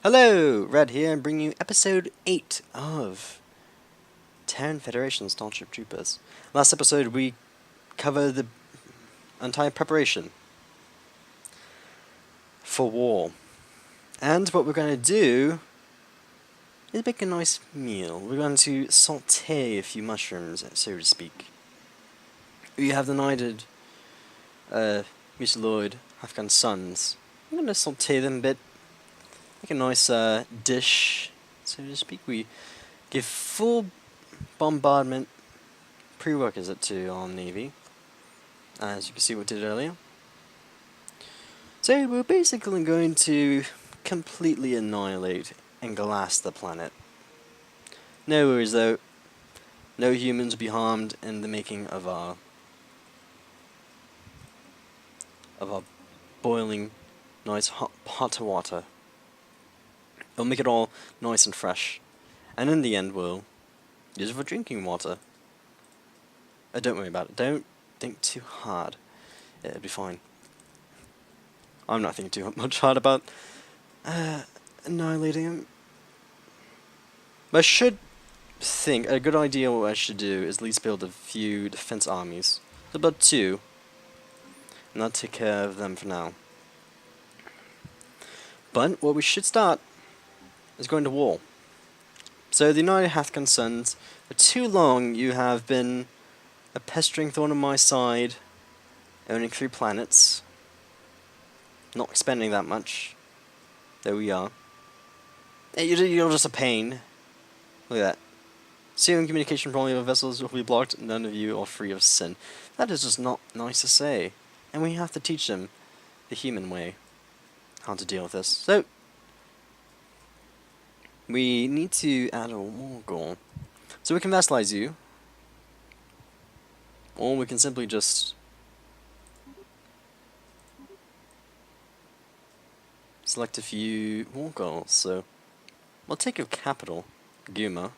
Hello, Red here, and bringing you episode 8 of Terran Federation Starship Troopers. Last episode we covered the entire preparation for war. And what we're going to do is make a nice meal. We're going to saute a few mushrooms, so to speak. We have the knighted mutiloid Afghan sons. I'm going to saute them a bit. Make a nice dish, so to speak. We give full bombardment prerequisite to our navy, as you can see what we did earlier. So we're basically going to completely annihilate and glass the planet. No worries though, no humans will be harmed in the making of our boiling nice hot water. It'll make it all nice and fresh, and in the end we'll use it for drinking water. Don't worry about it, don't think too hard, it'll be fine. I'm not thinking too much hard about annihilating him. But I should think a good idea what I should do is at least build a few defense armies. About 2. And I'll take care of them for now. But what we should start is going to war. So the United Hathcon Sons, for too long you have been a pestering thorn on my side, owning 3 planets. Not spending that much. There we are. You're just a pain. Look at that. Sealing communication from all your vessels will be blocked. None of you are free of sin. That is just not nice to say. And we have to teach them the human way. How to deal with this. So, we need to add a war goal. So we can vassalize you. Or we can simply just select a few war goals. So we'll take your capital, Guma,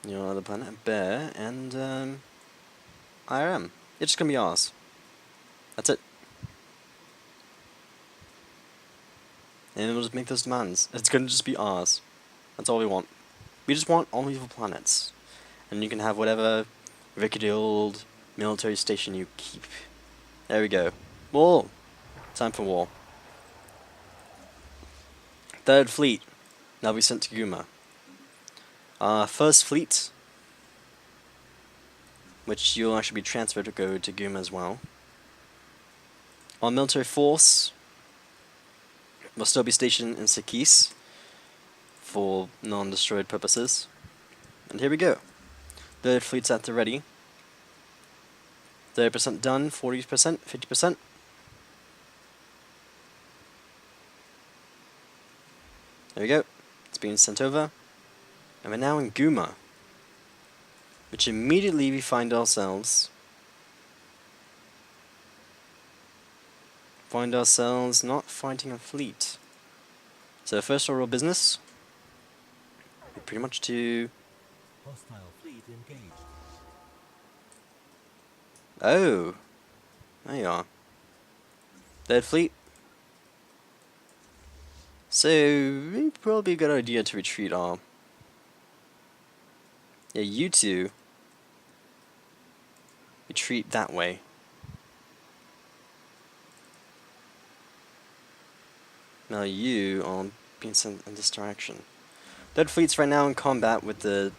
your other planet, Bear, and IRM. It's just gonna be ours. That's it. And we'll just make those demands. It's gonna just be ours. That's all we want. We just want all evil planets. And you can have whatever rickety old military station you keep. There we go. War! Time for war. 3rd Fleet. Now be sent to Guma. Our 1st Fleet, which you'll actually be transferred to go to Guma as well. Our military force will still be stationed in Sakis for non-destroyed purposes. And here we go. 3rd Fleet's at the ready. 30% done, 40%, 50%. There we go. It's being sent over. And we're now in Guma, which immediately we find ourselves not fighting a fleet. So first order of business, we pretty much to hostile fleet engaged. Oh, there you are. 3rd Fleet. So it'd probably be a good idea to retreat all. Yeah, you two retreat that way. Now you are being sent in this direction. 3rd Fleet's right now in combat with the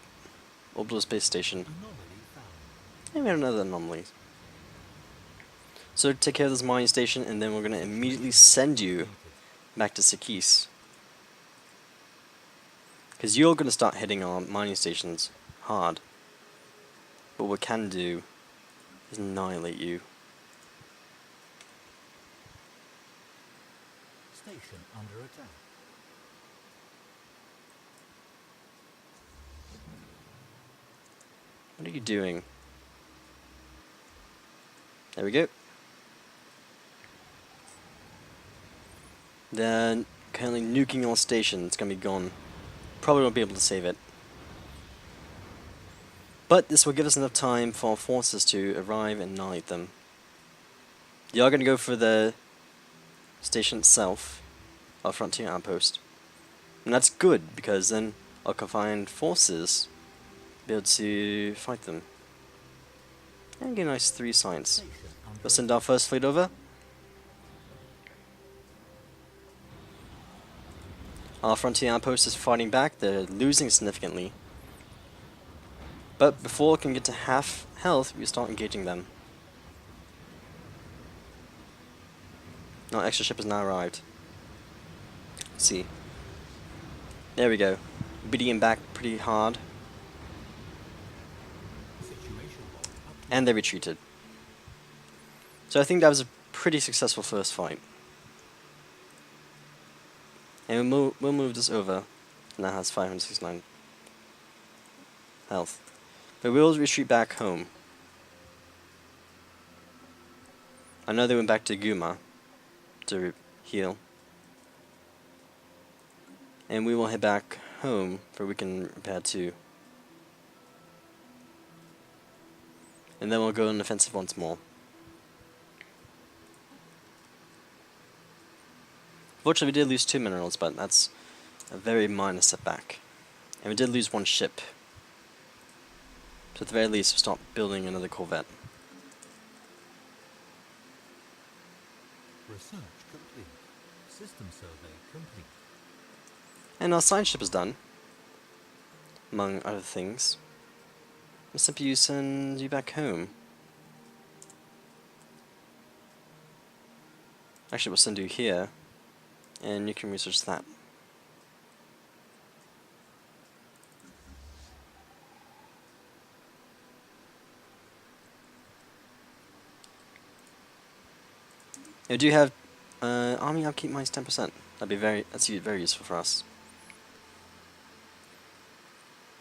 orbital space station. Anomaly found. And we have another anomaly. So take care of this mining station, and then we're going to immediately send you back to Sakis. Because you're going to start hitting our mining stations hard. But what we can do is annihilate you. Station under attack. What are you doing? There we go. Then currently nuking our station. It's going to be gone. Probably won't be able to save it. But this will give us enough time for our forces to arrive and annihilate them. You are going to go for the station itself, our frontier outpost. And that's good, because then our confined forces will be able to fight them. And get a nice 3 science. Station under We'll send our first fleet over. Our frontier outpost is fighting back, they're losing significantly. But before it can get to half health, we start engaging them. Our extra ship has now arrived. Let's see. There we go. Beating him back pretty hard. situation log up. And they retreated. So I think that was a pretty successful first fight. And we'll move this over. Now has 569 health. But we'll retreat back home. I know they went back to Guma to heal. And we will head back home where we can repair too. And then we'll go on offensive once more. Fortunately, we did lose 2 minerals, but that's a very minor setback. And we did lose 1 ship. So at the very least, we'll start building another corvette. Research complete. System survey complete. And our science ship is done, among other things. We'll simply send you back home. Actually, we'll send you here, and you can research that. We do have army upkeep minus 10%. That's very useful for us.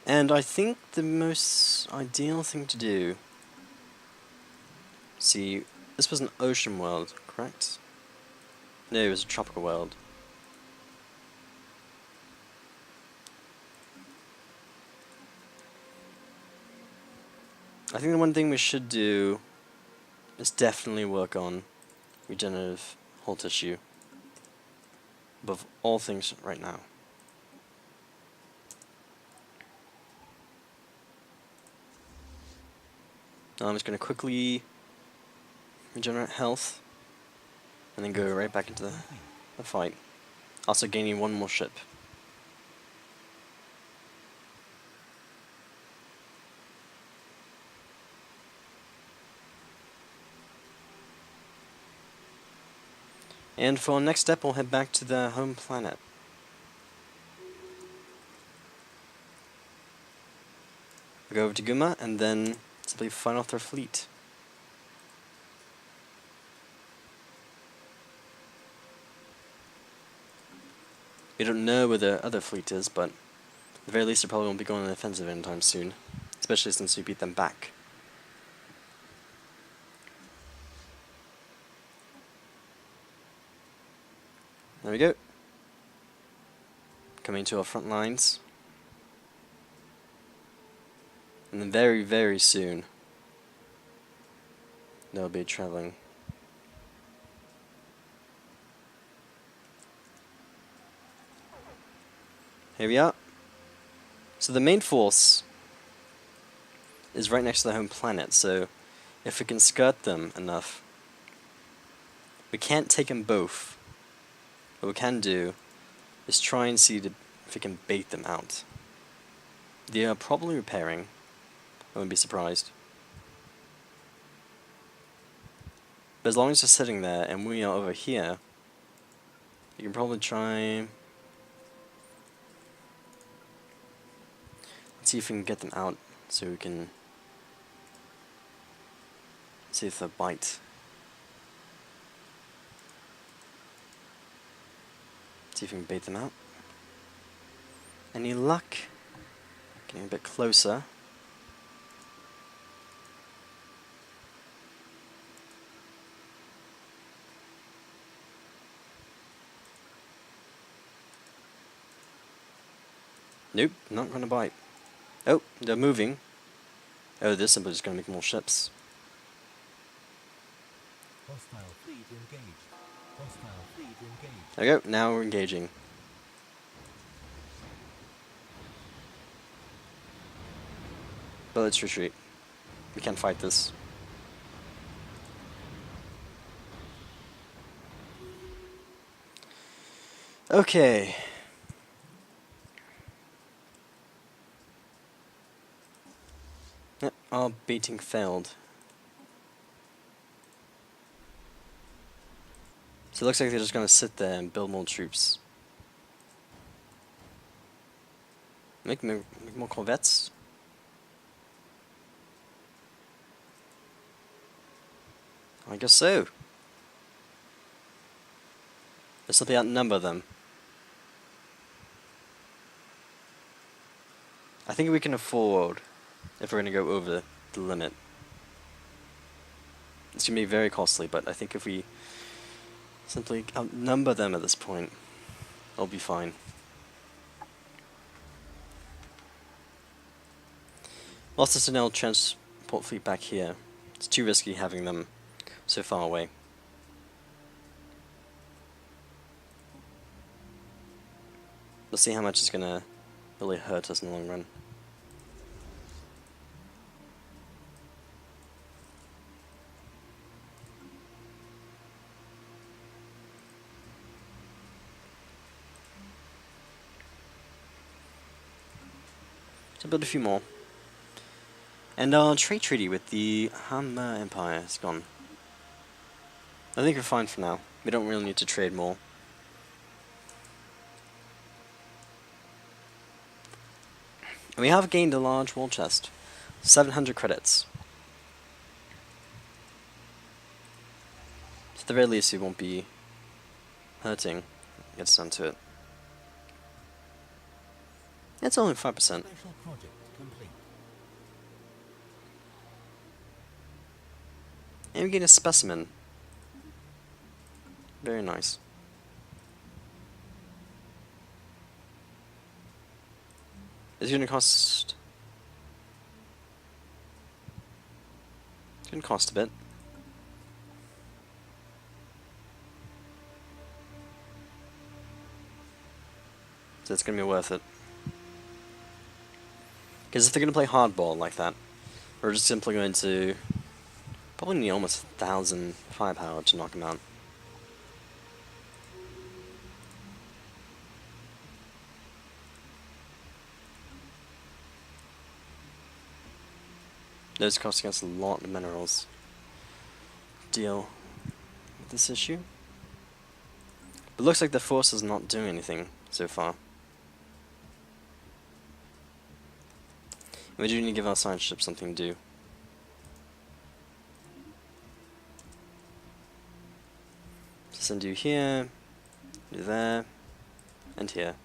And I think the most ideal thing to do. See, this was an ocean world, correct? No, it was a tropical world. I think the one thing we should do is definitely work on regenerative whole tissue above all things right now. Now I'm just going to quickly regenerate health and then go right back into the fight. Also gaining 1 more ship. And for our next step, we'll head back to the home planet. We'll go over to Guma and then simply fight off their fleet. We don't know where the other fleet is, but at the very least they probably won't be going on an offensive anytime soon. Especially since we beat them back. There we go. Coming to our front lines. And then very, very soon they'll be traveling. Here we are. So the main force is right next to the home planet, so if we can skirt them enough, we can't take them both. What we can do is try and see if we can bait them out. They are probably repairing. I wouldn't be surprised. But as long as they're sitting there and we are over here, you can probably try. Let's see if we can get them out so we can see if they'll bite. See if we can bait them out. Any luck? Getting a bit closer. Nope, not gonna bite. Oh, they're moving. Oh, they're simply just gonna make more ships. Hostile fleet engaged. Hostile fleet engaged. There we go, now we're engaging. But let's retreat. We can't fight this. Okay. Yep, our baiting failed. So it looks like they're just gonna sit there and build more troops. Make more corvettes? I guess so. Let's simply outnumber them. I think we can afford if we're gonna go over the limit. It's gonna be very costly, but I think if we simply outnumber them at this point, it'll be fine. Lost the Sentinel transport fleet back here. It's too risky having them so far away. We'll see how much it's gonna really hurt us in the long run. So build a few more. And our trade treaty with the Hammer Empire is gone. I think we're fine for now. We don't really need to trade more. And we have gained a large war chest. 700 credits. So at the very least we won't be hurting. Gets down to it. It's only 5%. Special project complete. And we get a specimen. Very nice. It's gonna cost... It's gonna cost a bit. So it's gonna be worth it. Because if they're gonna play hardball like that, we're just simply going to probably need almost 1,000 firepower to knock them out. Those costing us a lot of minerals. Deal with this issue. But it looks like the force is not doing anything so far. We do need to give our science ship something to do. Send you here, do there, and here.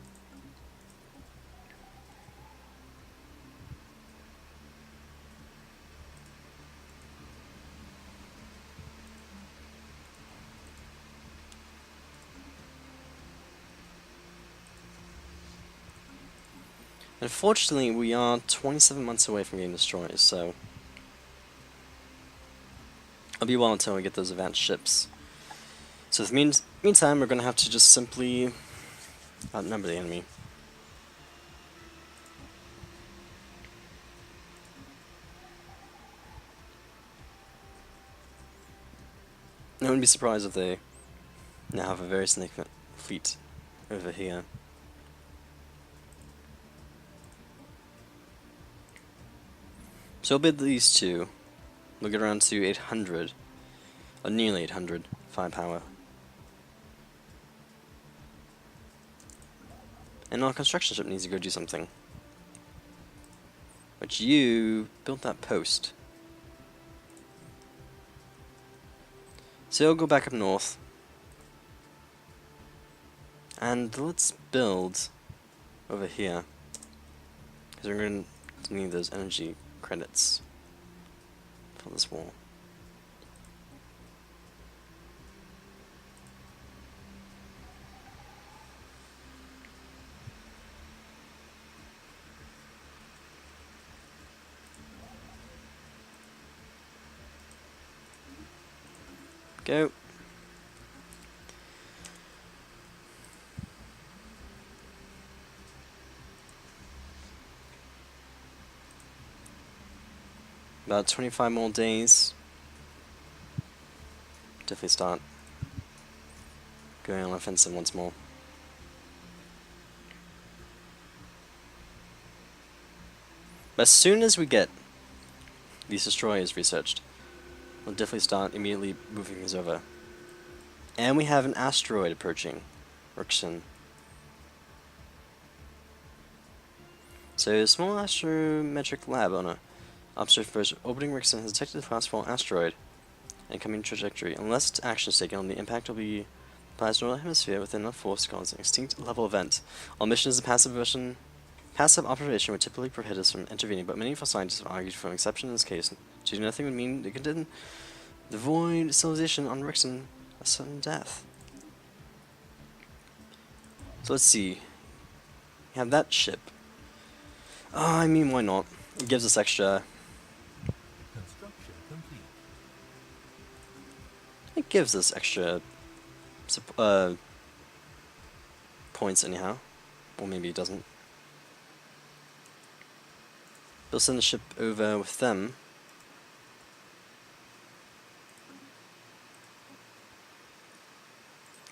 Unfortunately, we are 27 months away from getting destroyers, so it'll be a while until we get those advanced ships. So in the meantime, we're going to have to just simply outnumber the enemy. I wouldn't be surprised if they now have a very significant fleet over here. So we'll bid these two. We'll get around to 800, or nearly 800 firepower. And our construction ship needs to go do something. But you built that post. So we'll go back up north. And let's build over here. Because we're going to need those energy credits for this wall. Go. About 25 more days. Definitely start going on offensive once more. But as soon as we get these destroyers researched, we'll definitely start immediately moving things over. And we have an asteroid approaching Rixon. So a small astrometric lab on a observation orbiting Rixon has detected the class 4 asteroid and coming trajectory. Unless action is taken on the impact will be applied to the northern hemisphere within a force cause an extinct level event. All missions of passive observation would typically prohibit us from intervening, but many scientists have argued for an exception in this case. To do nothing would mean they could devoid civilization on Rixon a sudden death. So let's see. We have that ship. I mean, why not? It gives us extra. Construction complete. It gives us extra points anyhow, or maybe it doesn't. We'll send the ship over with them.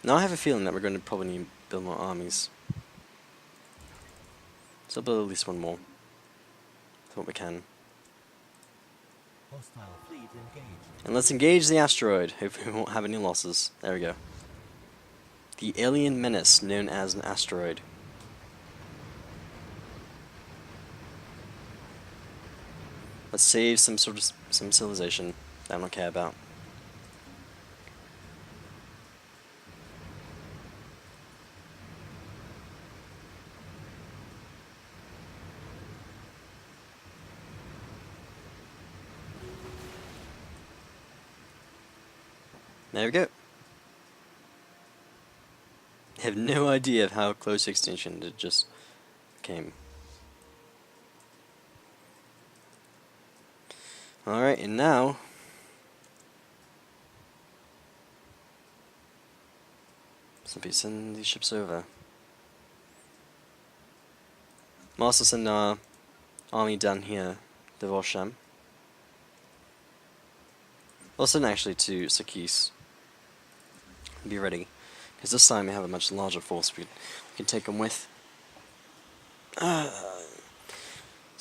Now I have a feeling that we're going to probably need to build more armies. So I'll build at least one more. That's what we can. Hostile fleet engaged. And let's engage the asteroid. Hopefully we won't have any losses. There we go. The alien menace known as an asteroid. Let's save some civilization that I don't care about. There we go. I have no idea of how close to extinction it just came. Alright, and now simply send these ships over. I'll also send our army down here to Volsham. I'll send actually to Sakis. Be ready, because this time we have a much larger force we can take them with. So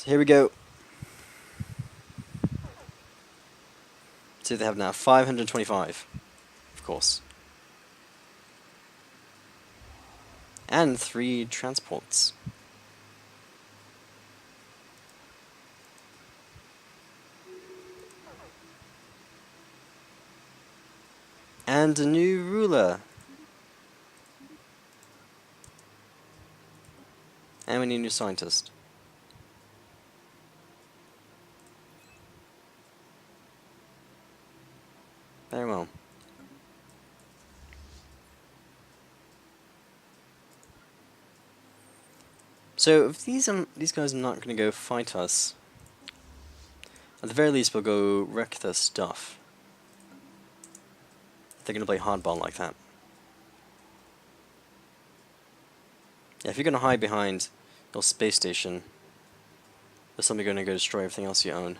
here we go. So they have now 525, of course. And 3 transports. And a new ruler. And we need a new scientist. Very well. So if these guys are not going to go fight us, at the very least we'll go wreck their stuff. If they're going to play hardball like that. Yeah, if you're going to hide behind your space station, there's somebody going to go destroy everything else you own.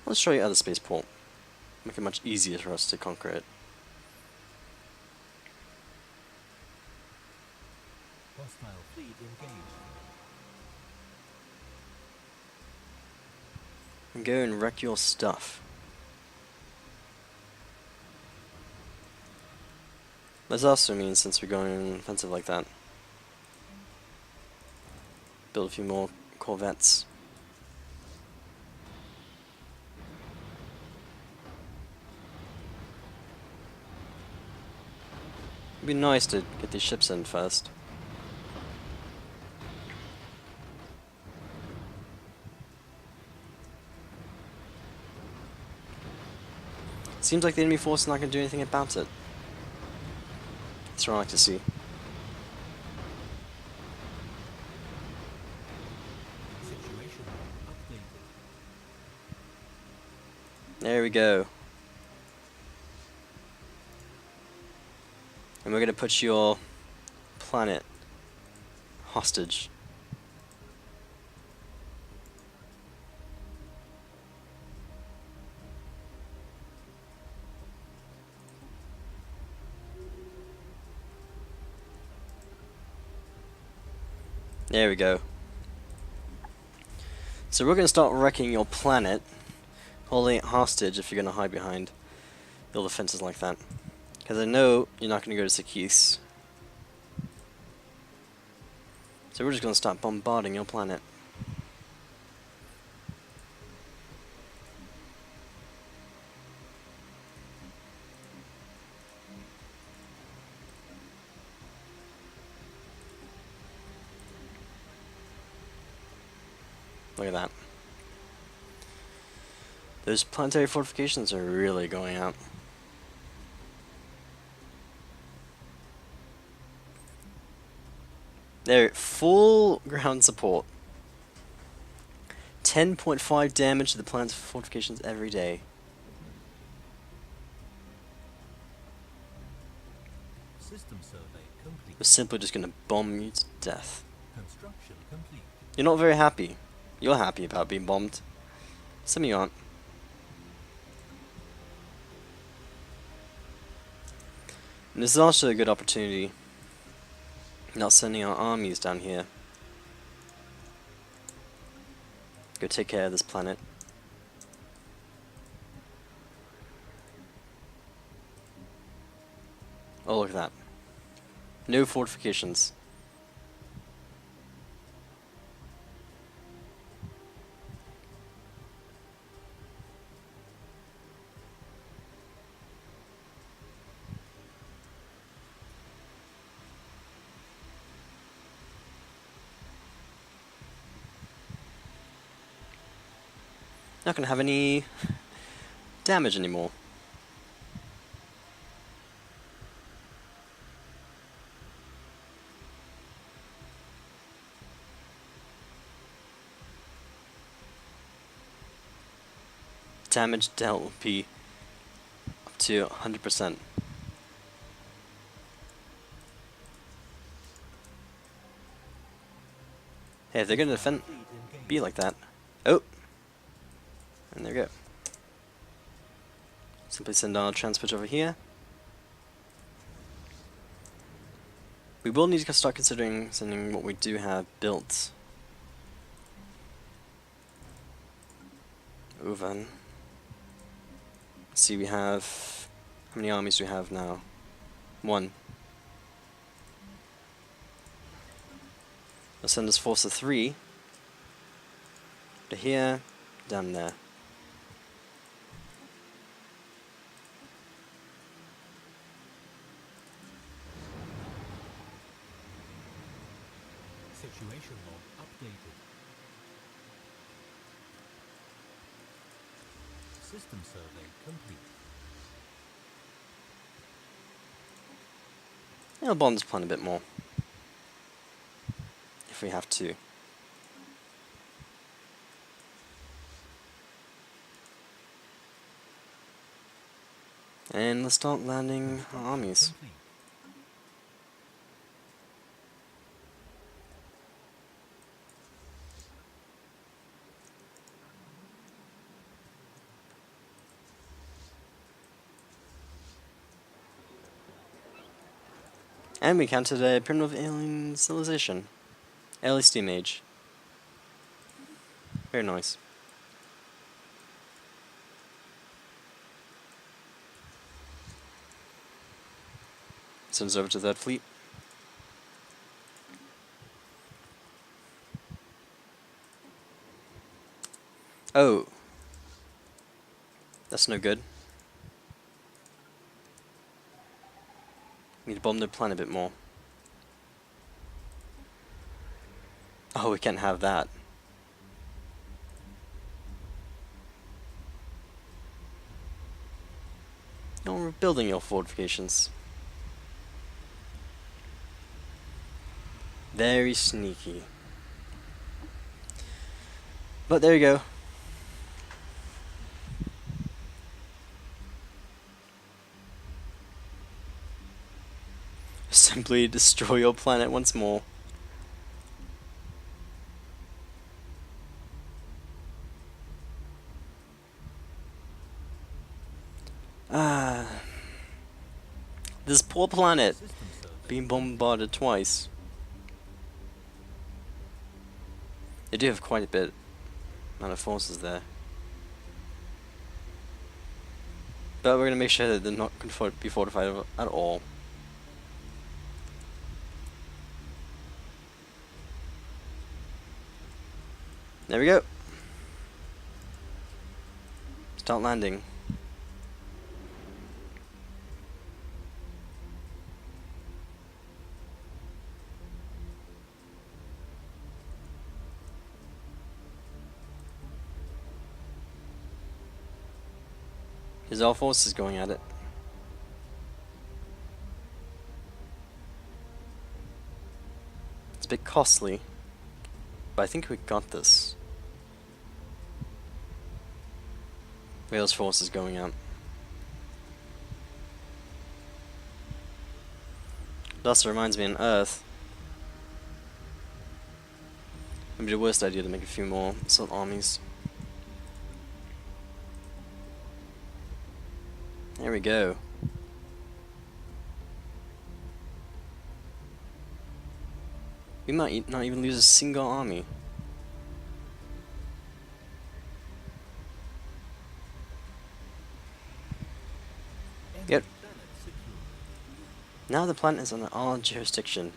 Let's show you other spaceport. Make it much easier for us to conquer it. Hostile fleet engaged. And go and wreck your stuff. This also means, since we're going on an offensive like that, build a few more corvettes. It'd be nice to get these ships in first. Seems like the enemy force is not going to do anything about it. That's what I like to see. Situation updated. There we go. And we're going to put your planet hostage. There we go. So we're going to start wrecking your planet, holding it hostage if you're going to hide behind little defenses like that. Because I know you're not going to go to Sakis. So we're just going to start bombarding your planet. Look at that. Those planetary fortifications are really going out. They're full ground support. 10.5 damage to the planet's fortifications every day. System survey complete. We're simply just going to bomb you to death. Construction complete. You're not very happy. You're happy about being bombed. Some of you aren't. And this is also a good opportunity. Not sending our armies down here. Go take care of this planet. Oh, look at that. No fortifications. Not gonna have any damage anymore. Damage dealt will be up to 100%. Hey, if they're gonna defend, be like that. Oh! And there we go. Simply send our transport over here. We will need to start considering sending what we do have built over. See, we have... How many armies do we have now? 1. I'll send this force of 3 to here, down there. Situation log updated. System survey complete. I'll bomb this planet a bit more. If we have to. And let's start landing our armies. Complete. And we encountered a primitive alien civilization. Early Steam Age. Very nice. Sends over to that fleet. Oh. That's no good. Need to bomb their planet a bit more. Oh, we can't have that. No, we're building your fortifications. Very sneaky. But there you go. nuclearly destroy your planet once more. Ah, this poor planet System survey being bombarded twice. They do have quite a bit amount of forces there. But we're going to make sure that they're not going to be fortified at all. There we go. Start landing. Here's all forces going at it. It's a bit costly, but I think we got this. Where's forces going out? Thus, it reminds me on Earth. It'd be the worst idea to make a few more assault armies. There we go. We might not even lose a single army. Yep. planet secure. Now the planet is under our jurisdiction.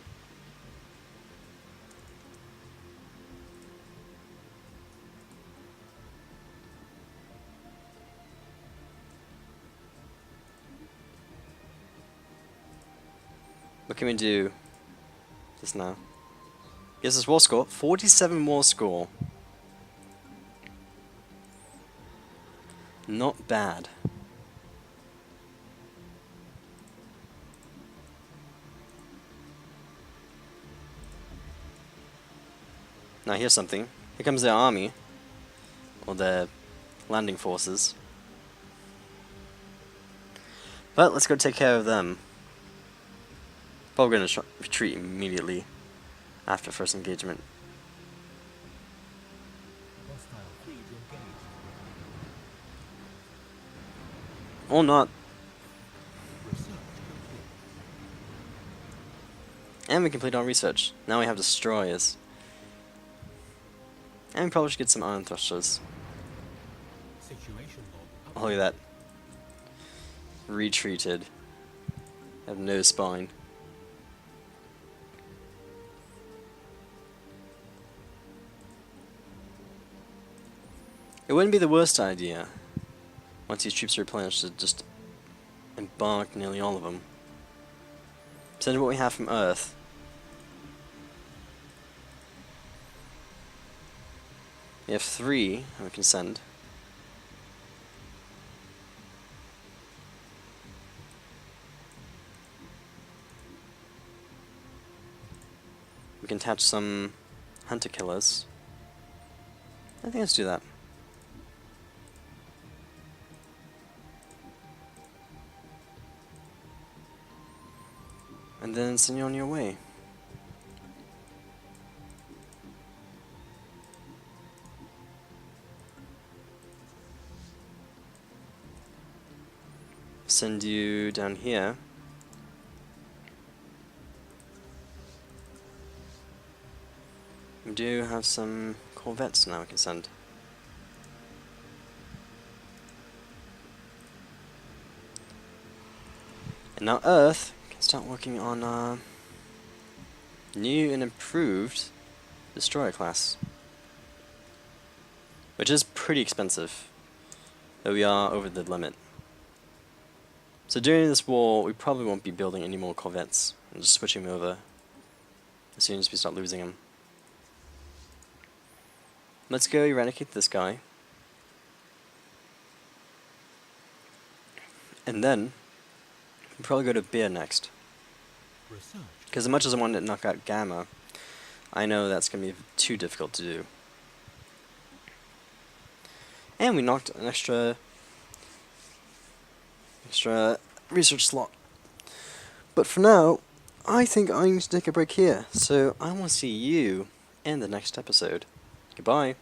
What can we do just now? Guess this war score. 47 war score. Not bad. Now here's something. Here comes their army. Or their landing forces. But let's go take care of them. Probably going to retreat immediately after first engagement. Hostile fleet engaged. Or not. Research complete. And we complete our research. Now we have destroyers. And we probably should get some iron thrusters. Situation log. Oh, look at that. Retreated. Have no spine. It wouldn't be the worst idea, once these troops are replenished, to just embark nearly all of them. Send what we have from Earth. We have 3 we can send. We can attach some hunter killers. I think let's do that. And then send you on your way. Send you down here. We do have some corvettes now we can send. And now Earth can start working on a new and improved destroyer class, which is pretty expensive, though we are over the limit. So during this war, we probably won't be building any more corvettes and just switching them over as soon as we start losing them. Let's go eradicate this guy. And then we'll probably go to Beer next. Research. Because as much as I wanted to knock out Gamma, I know that's going to be too difficult to do. And we knocked an extra research slot. But for now, I think I need to take a break here, so I will see you in the next episode. Goodbye.